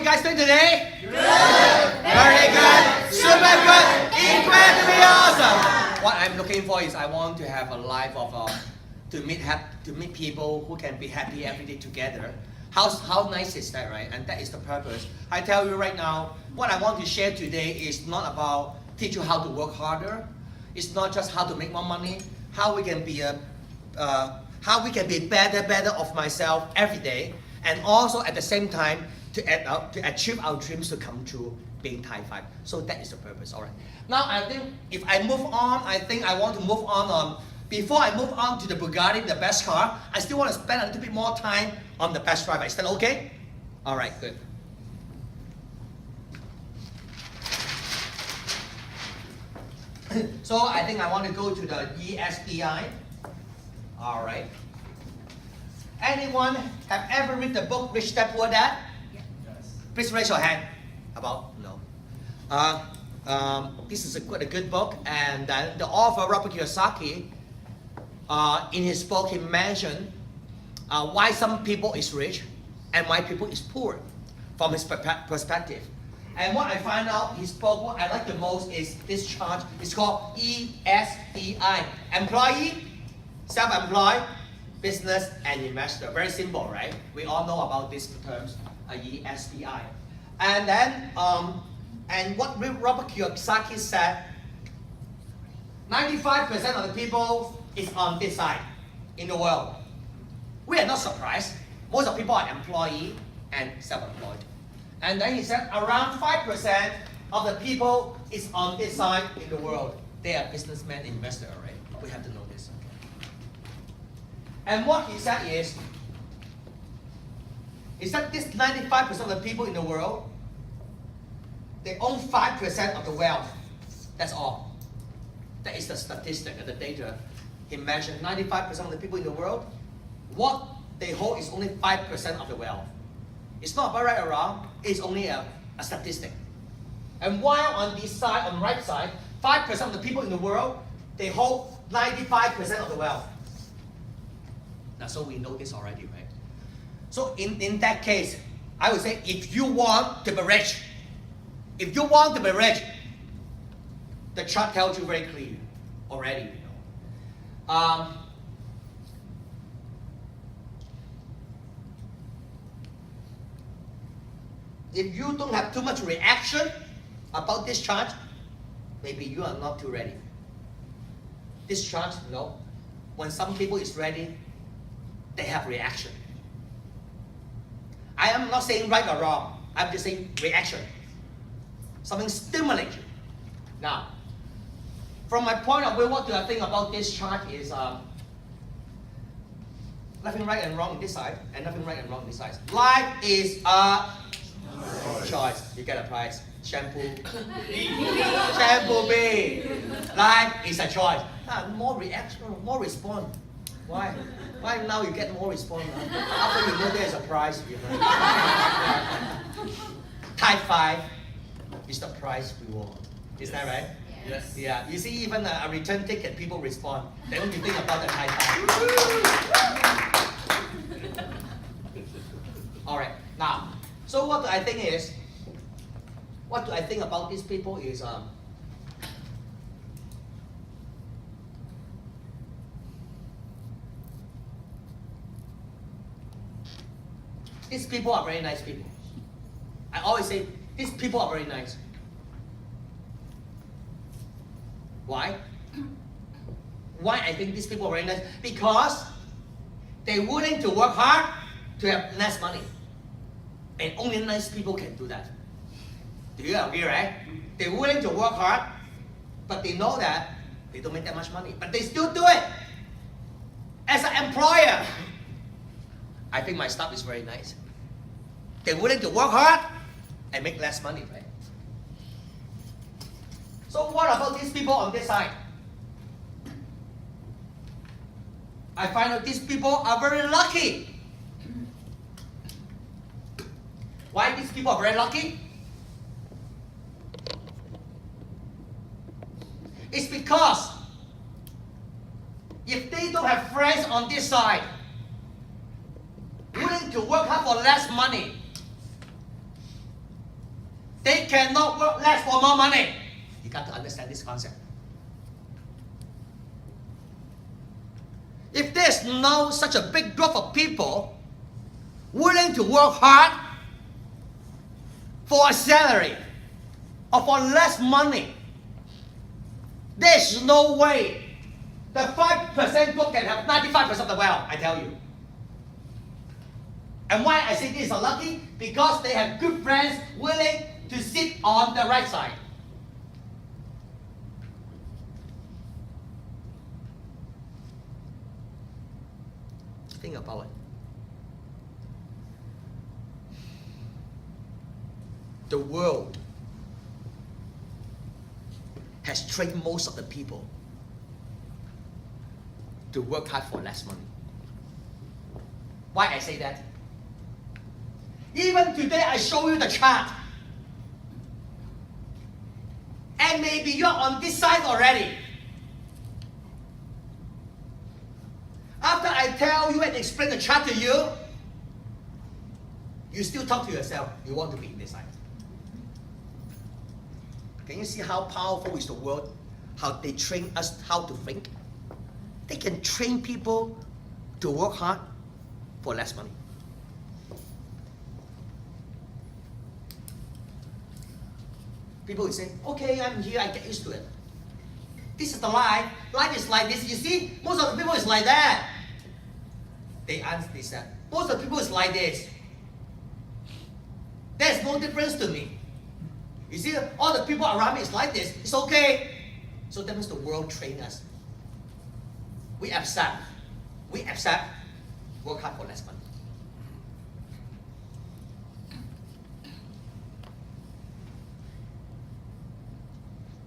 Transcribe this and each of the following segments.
guys doing today? Good. Very good. Super good. Incredibly awesome. What I'm looking for is I want to have a life of to meet people who can be happy every day together. How nice is that, right? And that is the purpose. I tell you right now, what I want to share today is not about teach you how to work harder. It's not just how to make more money. How we can be better of myself every day, and also at the same time to achieve our dreams to come true, being Thai 5. So that is the purpose. All right. Now I think if I move on, I think I want to move on. Before I move on to the Bugatti, the best car, I still want to spend a little bit more time on the best driver. Is that okay? All right, good. So I think I want to go to the ESBI. All right. Anyone have ever read the book Rich Dad Poor Dad? Yes. Please raise your hand. About no. This is quite a good book, and the author Robert Kiyosaki, in his book, he mentioned why some people is rich and why people is poor, from his perspective. And what I find out his book, what I like the most is this chart. It's called ESBI: employee, self-employed, business, and investor. Very simple, right? We all know about these terms, ESBI. And then, and what Robert Kiyosaki said, 95% of the people is on this side in the world. We are not surprised. Most of the people are employee and self-employed. And then he said around 5% of the people is on this side in the world. They are businessmen, investors, right? We have to know this. And what he said is that this 95% of the people in the world, they own 5% of the wealth. That's all. That is the statistic and the data. He mentioned 95% of the people in the world, what they hold is only 5% of the wealth. It's not about right or wrong, it's only a statistic. And while on this side, on the right side, 5% of the people in the world, they hold 95% of the wealth. Now, so we know this already, right? So in that case, I would say if you want to be rich, the chart tells you very clear already, you know. If you don't have too much reaction about this chart, maybe you are not too ready. This chart, you know, when some people is ready, they have reaction. I am not saying right or wrong. I'm just saying reaction. Something stimulates you. Now, from my point of view, what do I think about this chart is nothing right and wrong on this side, and nothing right and wrong on this side. Life is a choice. You get a prize. Shampoo. Shampoo B. Life is a choice. More reaction, more response. Why? Why now you get more response? After you know there's a prize. You know. Type 5 is the prize we want. Is that right? Yes. Yeah. You see, even a return ticket, people respond. They only think about the type 5. All right. Now, so what I think about these people is these people are very nice people. I always say these people are very nice. Why? Why I think these people are very nice? Because they're willing to work hard to have less money. And only nice people can do that. Do you agree, right? They're willing to work hard, but they know that they don't make that much money. But they still do it. As an employer, I think my staff is very nice. They're willing to work hard and make less money, right? So what about these people on this side? I find that these people are very lucky. Why these people are very lucky? It's because if they don't have friends on this side willing to work hard for less money, They cannot work less for more money. You got to understand this concept. If there's no such a big group of people willing to work hard for a salary or for less money, there's no way the 5% group can have 95% of the wealth, I tell you. And why I say this is lucky? Because they have good friends willing to sit on the right side. Think about it. The world has trained most of the people to work hard for less money. Why I say that? Even today I show you the chart. And maybe you're on this side already. After I tell you and explain the chart to you, you still talk to yourself, you want to be in this side. Can you see how powerful is the world? How they train us how to think? They can train people to work hard for less money. People will say, okay, I'm here, I get used to it. This is the life. Life is like this. You see, most of the people is like that. They said, most of the people is like this. There's no difference to me. You see, all the people around me is like this. It's okay. So that means the world trained us. We accept. Work hard for less money.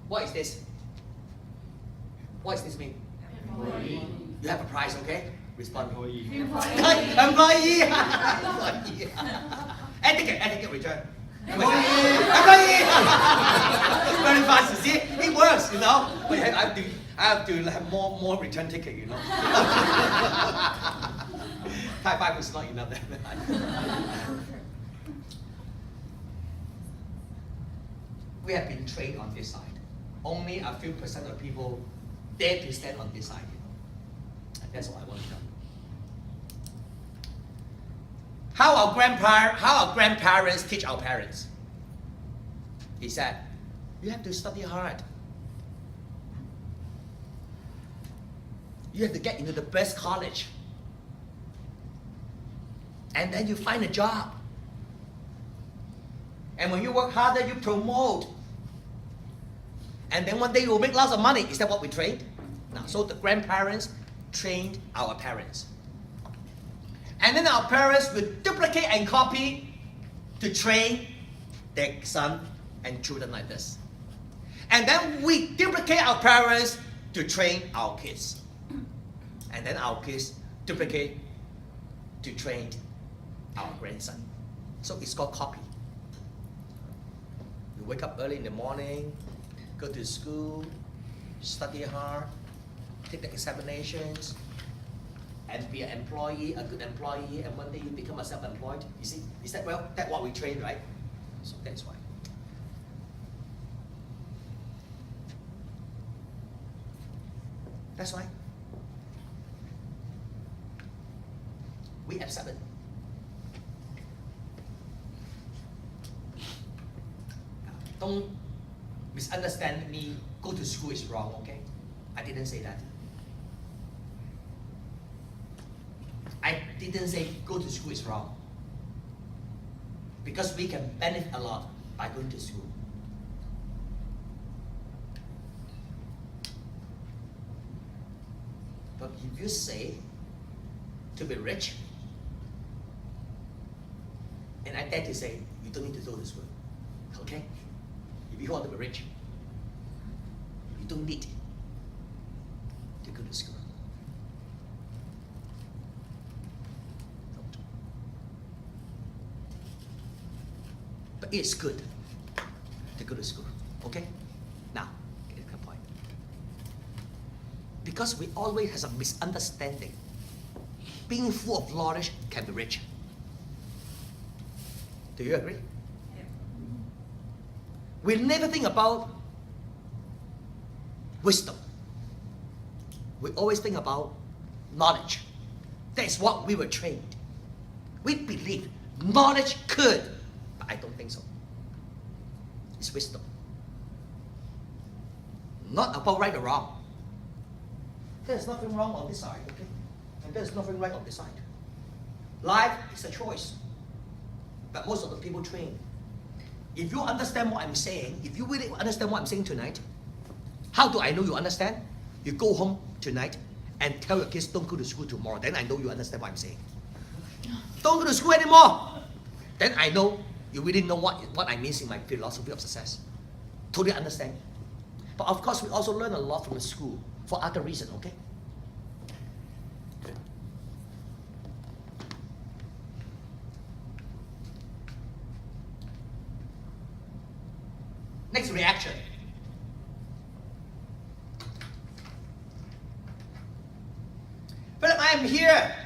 What is this? What does this mean? Employee. You have a prize, okay? Respond. Employee. Employee. Etiquette return. Employee. Very fast, you see? It works, you know. But I have to have more return ticket, you know. High five is not enough. We have been trained on this side. Only a few percent of people dare to stand on this side, you know. And that's what I want to know. How our grandparents teach our parents? He said, you have to study hard. You have to get into the best college. And then you find a job. And when you work harder, you promote. And then one day you will make lots of money. Is that what we trained? No. So the grandparents trained our parents. And then our parents will duplicate and copy to train their son and children like this. And then we duplicate our parents to train our kids. And then our kids duplicate to train our grandson. So it's called copy. You wake up early in the morning, go to school, study hard, take the examinations, and be an employee, a good employee, and one day you become a self-employed. You see, is that that's what we train, right? So that's why. That's why. We accept it. Don't misunderstand me, go to school is wrong, okay? I didn't say that. I didn't say go to school is wrong. Because we can benefit a lot by going to school. But if you say to be rich, and I dare to say you don't need to go to school, okay? If you want to be rich, you don't need to go to school. But it's good to go to school, okay? Now, get the point. Because we always have a misunderstanding. Being full of knowledge can be rich. Do you agree? We never think about wisdom. We always think about knowledge. That is what we were trained. We believe knowledge could, but I don't think so. It's wisdom. Not about right or wrong. There's nothing wrong on this side, okay? And there's nothing right on this side. Life is a choice. But most of the people train. If you understand what I'm saying, if you really understand what I'm saying tonight, how do I know you understand? You go home tonight and tell your kids don't go to school tomorrow. Then I know you understand what I'm saying. Don't go to school anymore. Then I know you really know what I mean in my philosophy of success. Totally understand. But of course, we also learn a lot from the school for other reasons, okay? Next reaction. Philip, I am here.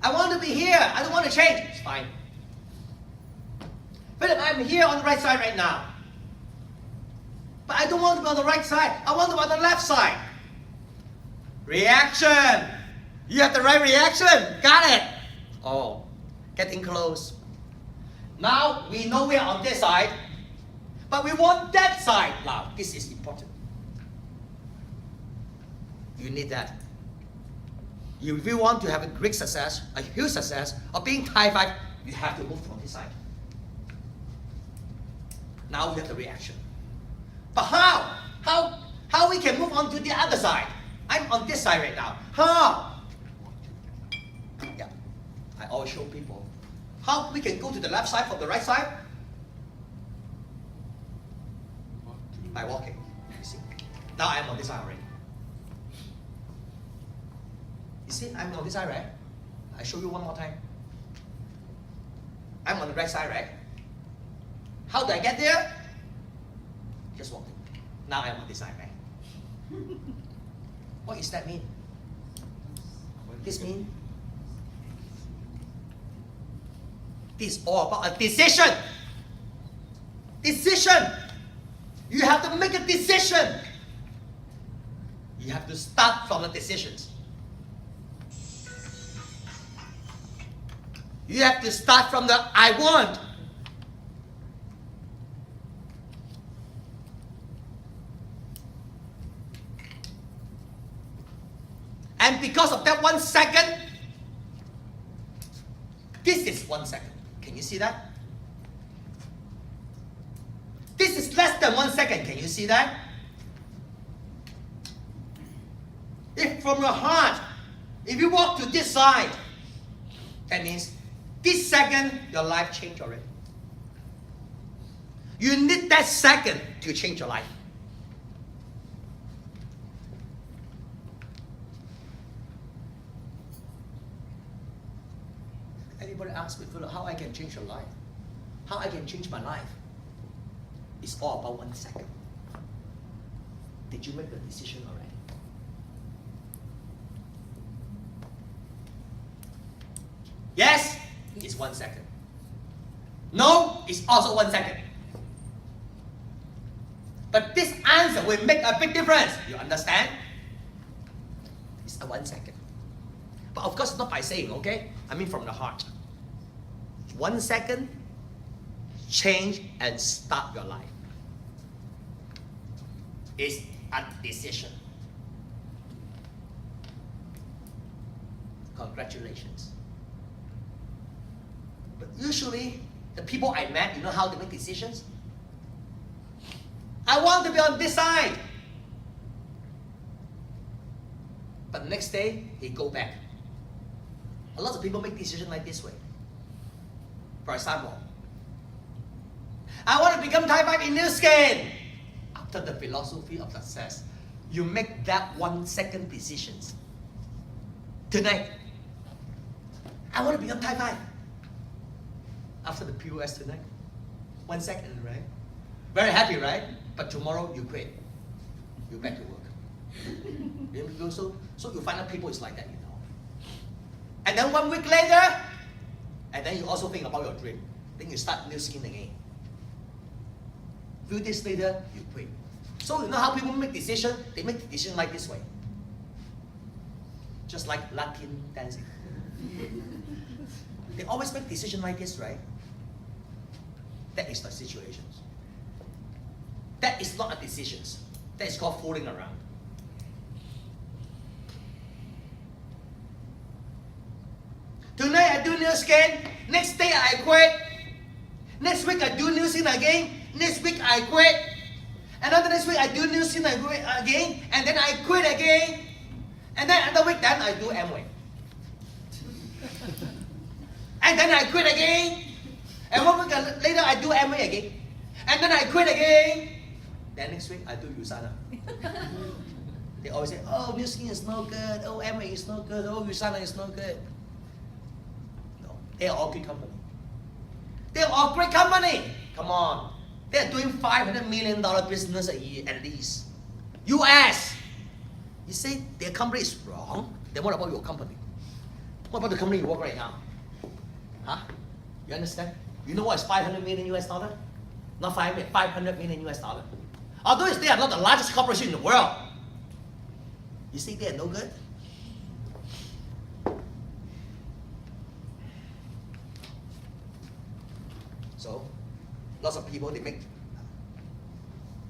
I want to be here. I don't want to change. It's fine. Philip, I'm here on the right side right now. But I don't want to be on the right side. I want to be on the left side. Reaction. You have the right reaction. Got it. Oh, getting close. Now we know we're on this side, but we want that side. Now, this is important. You need that. If you want to have a great success, a huge success, of being high five, you have to move from this side. Now we have the reaction. But how? How we can move on to the other side? I'm on this side right now. How? Yeah, I always show people how we can go to the left side from the right side by walking. You see? Now I'm on this side already. You see, I'm on this side, right? I show you one more time. I'm on the right side, right? How do I get there? Just walking. Now I'm on this side, right? What does that mean? This means this is all about a decision. Decision. You have to make a decision. You have to start from the decisions. You have to start from the I want. And because of that 1 second, this is 1 second. Can you see that? This is less than 1 second. Can you see that? If from your heart, if you walk to this side, that means this second, your life changed already. You need that second to change your life. Anybody ask me, how I can change your life? How I can change my life? It's all about 1 second. Did you make the decision already? Yes, it's 1 second. No, it's also 1 second. But this answer will make a big difference. You understand? It's a 1 second. But of course, not by saying, okay? I mean from the heart. 1 second, change and start your life. It's a decision. Congratulations. But usually, the people I met, you know how they make decisions? I want to be on this side. But next day, he go back. A lot of people make decisions like this way. For example, I want to become type 5 in new skin. After the philosophy of success, you make that 1 second decisions. Tonight, I want to become type 5. After the POS tonight, 1 second, right? Very happy, right? But tomorrow you quit. You back to work. So you find out people is like that, you know. And then 1 week later, and then you also think about your dream. Then you start new skin again. Few days later, you quit. So you know how people make decisions? They make decisions like this way. Just like Latin dancing. They always make decisions like this, right? That is the situations. That is not a decision. That is called fooling around. Tonight I do new skin. Next day I quit. Next week I do new skin again. Next week I quit. Another next week I do new skin again. And then I quit again. And then another week then I do Amway. And then I quit again. And 1 week later I do Amway again. And then I quit again. Then next week I do Usana. They always say, oh, new skin is no good. Oh, Amway is no good. Oh, Usana is no good. No, they are all good company. They are all great company. Come on. They are doing $500 million business a year at least. US. You say their company is wrong. Then what about your company? What about the company you work right now? Huh? You understand? You know what is 500 million US dollar? Not 500 million US dollar. Although they are not the largest corporation in the world. You see they are no good? So, lots of people,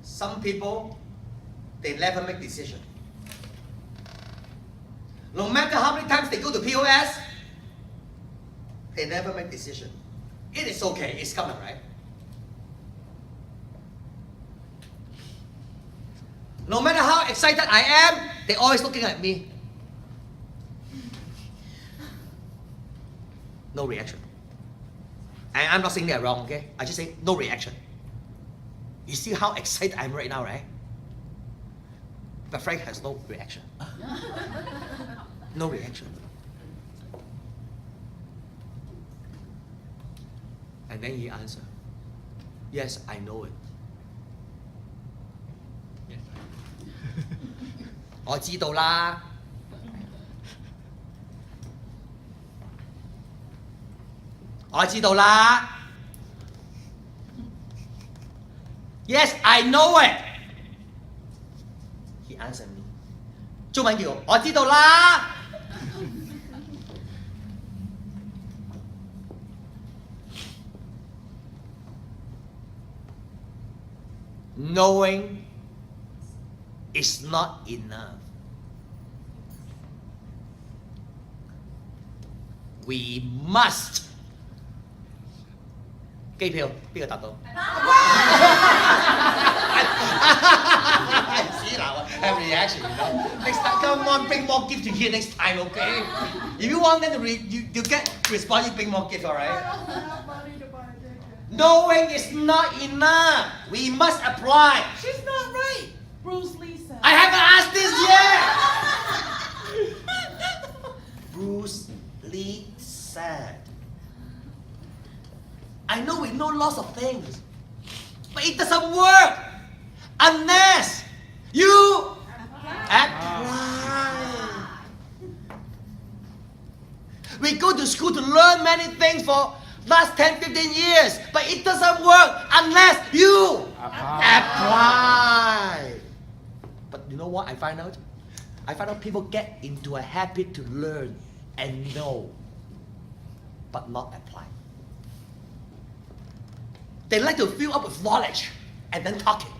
some people, they never make decision. No matter how many times they go to POS, they never make decision. It is okay, it's coming, right? No matter how excited I am, they're always looking at me. No reaction. And I'm not saying they're wrong, okay? I just say no reaction. You see how excited I am right now, right? But Frank has no reaction. No reaction. And then he answered, yes, I know it. Yes, 我知道啦。我知道啦。Yes, I know it. He answered me. 中文叫我知道啦。Knowing is not enough. We must. 機票邊個答到？See now, have reaction, you know. Next time, come on, bring more gift to here next time, okay? If you want them to you get response, you bring more gift, all right? I don't have money to buy a ticket. Knowing is not enough. We must apply. She's not right. Bruce Lee said. I haven't asked this yet. Bruce Lee said. I know we know lots of things, but it doesn't work unless you apply. We go to school to learn many things for last 10, 15 years, but it doesn't work unless you apply. But you know what I find out? I find out people get into a habit to learn and know, but not apply. They like to fill up with knowledge and then talking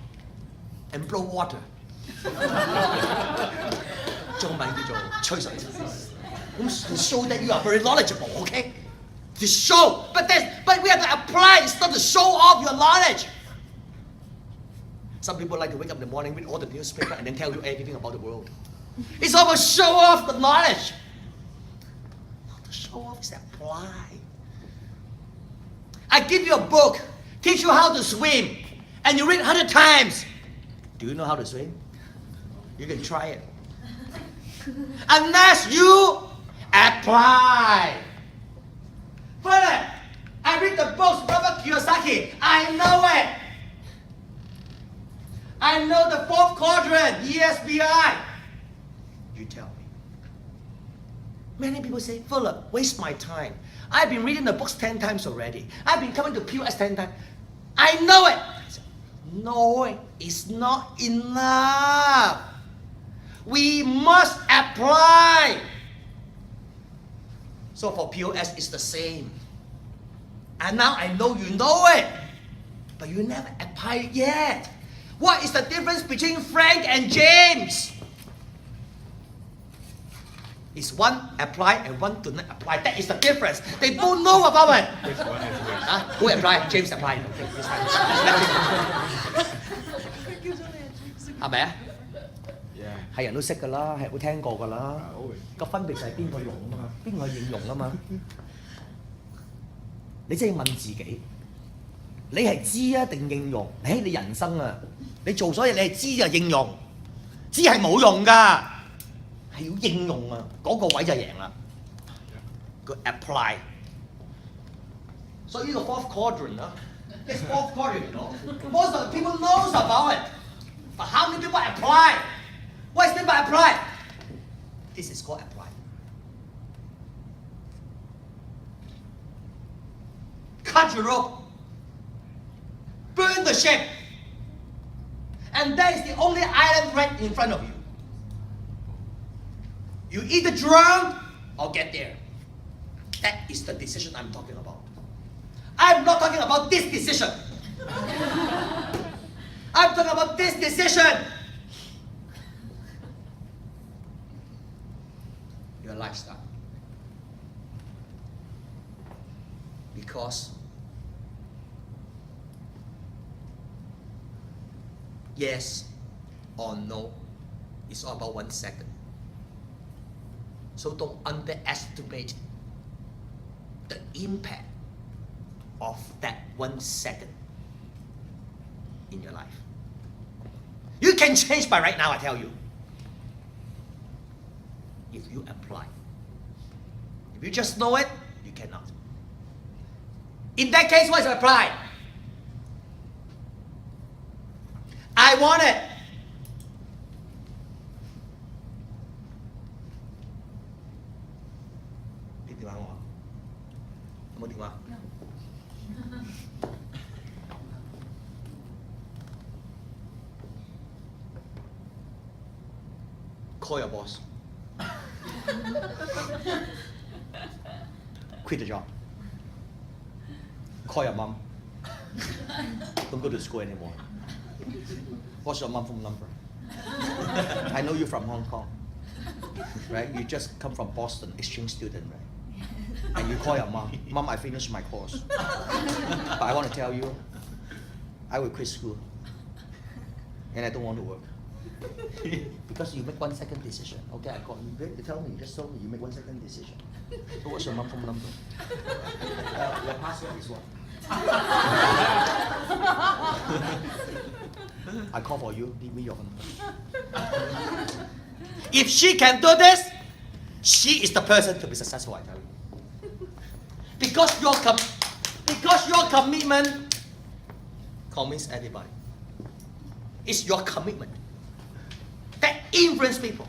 and blow water. 中文叫做吹水。咁 to show that you are very knowledgeable, okay? To show, but we have to apply. It's not to show off your knowledge. Some people like to wake up in the morning, read all the newspaper, and then tell you everything about the world. It's all about show off the knowledge. Not to show off, it's apply. I give you a book, teach you how to swim, and you read 100 times. Do you know how to swim? You can try it. Unless you apply. Further, I read the books, Robert Kiyosaki. I know it. I know the fourth quadrant, ESBI. You tell me. Many people say, Philip, waste my time. I've been reading the books 10 times already. I've been coming to POS 10 times. I know it. I said, no, it's not enough. We must apply. So for POS, it's the same. And now I know you know it, but you never apply it yet. What is the difference between Frank and James? It's one apply and one do not apply. That is the difference. They don't know about it. Which one is which? Who apply? James apply. Okay, this time. 係咪啊？ Yeah. 係人都識㗎啦，係會聽過㗎啦。 Oh. 個分別就係邊個用啊嘛，邊個應用啊嘛。你真係問自己，你係知啊定應用？你人生啊，你做所有嘢你係知就應用，知係冇用㗎，係要應用啊，嗰、個位就贏啦。個 apply。所以呢個 fourth quadrant 啊，this fourth quadrant, you know, most of the people knows about it, but how many people apply? What is meant by apply? This is called apply. Cut your rope. Burn the ship. And that is the only island right in front of you. You either drown or get there. That is the decision I'm talking about. I'm not talking about this decision. I'm talking about this decision. Your lifestyle. Because yes or no is all about 1 second. So don't underestimate the impact of that 1 second in your life. You can change by right now, I tell you. If you apply. If you just know it, you cannot. In that case, what is apply? I want it. Tiếp電話我啊？有冇電話？ Call your boss. Quit the job. Call your mom. Don't go to school anymore. What's your mom's phone number? I know you from Hong Kong, right? You just come from Boston, exchange student, right? And you call your mom. Mom, I finished my course. But I want to tell you, I will quit school. And I don't want to work. Because you make 1 second decision. Okay, I call you. You tell me, you just told me you make 1 second decision. So what's your mom's phone number? Your password is what? I call for you, give me your number. If she can do this, she is the person to be successful, I tell you. Because your commitment convinces everybody. It's your commitment that influences people.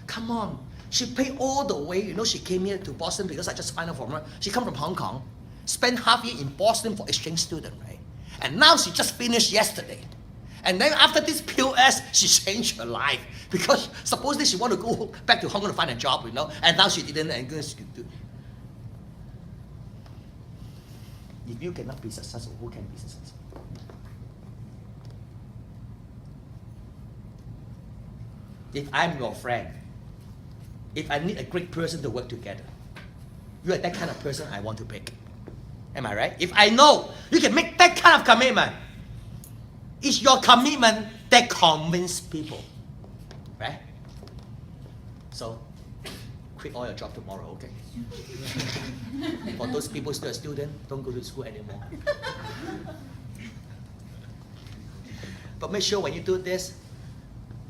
Come on. She paid all the way. You know, she came here to Boston because I just found out from her. She come from Hong Kong, spent half year in Boston for exchange student, right? And now she just finished yesterday. And then after this POS, she changed her life. Because supposedly she want to go back to Hong Kong to find a job, you know. And now she didn't, and she could do. If you cannot be successful, who can be successful? If I'm your friend, if I need a great person to work together, you are that kind of person I want to pick. Am I right? If I know you can make that kind of commitment, it's your commitment that convinces people. Right? So, quit all your job tomorrow, okay? For those people still a student, don't go to school anymore. But make sure when you do this,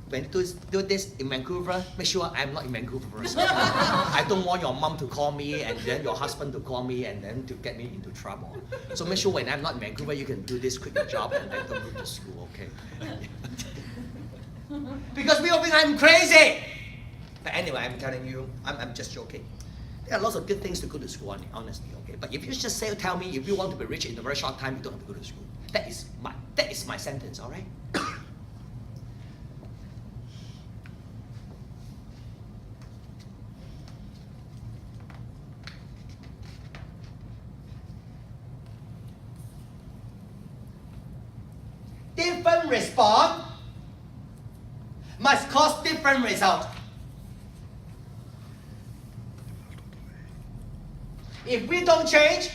when you do this in Vancouver, make sure I'm not in Vancouver first. I don't want your mom to call me and then your husband to call me and then to get me into trouble. So make sure when I'm not in Vancouver, you can do this, quit your job and then don't go to school, okay? Because people think I'm crazy. But anyway, I'm telling you, I'm just joking. There are lots of good things to go to school, honestly, okay? But if you just tell me if you want to be rich in a very short time, you don't have to go to school. That is my sentence, all right? Different response must cause different result. If we don't change,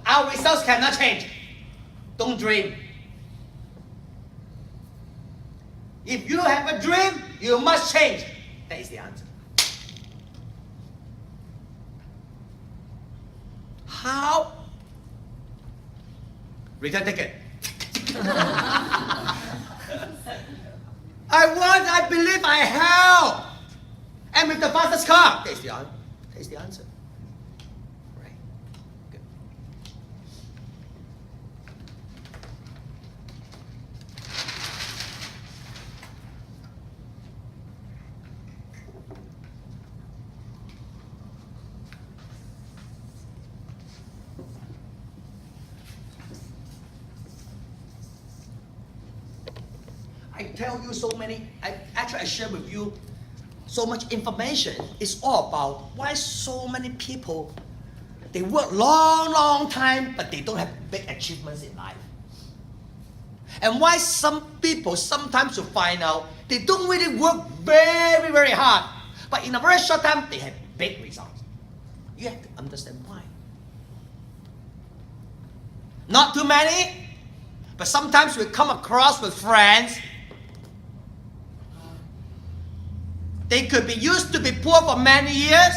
our results cannot change. Don't dream. If you have a dream, you must change. That is the answer. How? Return ticket. I believe I have. And with the fastest car. That is the answer. Right. Good. I tell you so many, I share with you so much information. It's all about why so many people, they work long time, but they don't have big achievements in life. And why some people sometimes you find out they don't really work very hard, but in a very short time they have big results. You have to understand why. Not too many, but sometimes we come across with friends. They could be used to be poor for many years,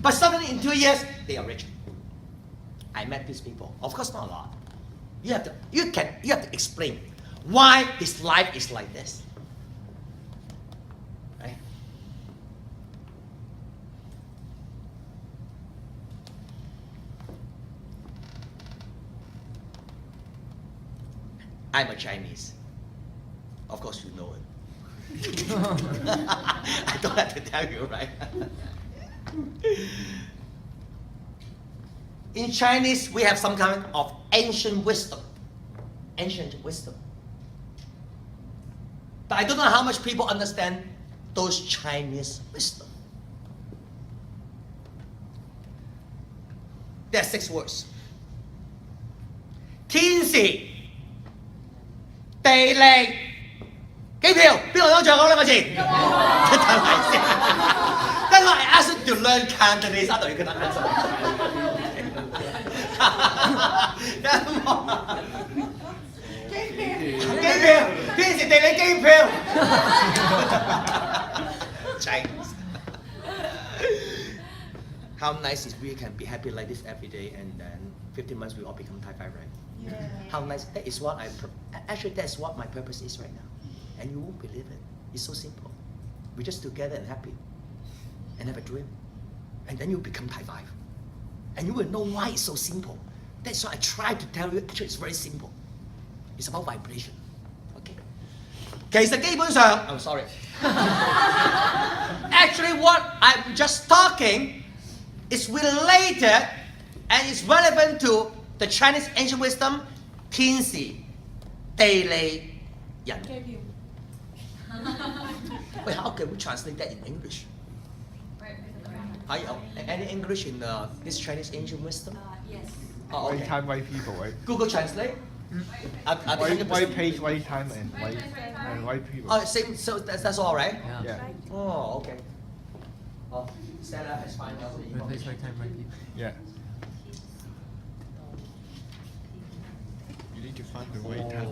but suddenly in 2 years, they are rich. I met these people. Of course, not a lot. You have to explain why his life is like this. Right? I'm a Chinese. Of course, you know it. I don't have to tell you, right? In Chinese, we have some kind of ancient wisdom. Ancient wisdom. But I don't know how much people understand those Chinese wisdom. There are 6 words. 天時、地利、機票，邊個想唱嗰兩個字？等埋先。Then I asked you to learn Cantonese, I thought you could answer. Come on. 機票，天時地利機票。Chinese. How nice is we can be happy like this every day, and then 15 months we all become Thai 5, right? Yeah. How nice. That is what actually that's what my purpose is right now. And you won't believe it. It's so simple. We're just together and happy and have a dream. And then you become Thai 5. And you will know why it's so simple. That's why I try to tell you, actually it's very simple. It's about vibration. Okay? 其實基本上 I'm sorry. Actually what I'm just talking is related and it's relevant to the Chinese ancient wisdom, 天時、地利、人。Wait, how can we translate that in English? Are you, any English in this Chinese ancient wisdom? Yes. Oh, White okay. time, white people, right? Google Translate. White page, white time, and white people. Oh, same. So that's all right. Yeah. Oh, okay. Oh, Stella has found out the information. Yeah. You need to find the white time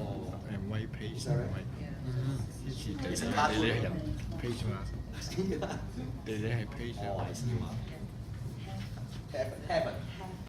and white page. Is that right? Right? It's a card. Page 嘛，地理係 page Oh, I see. Heaven.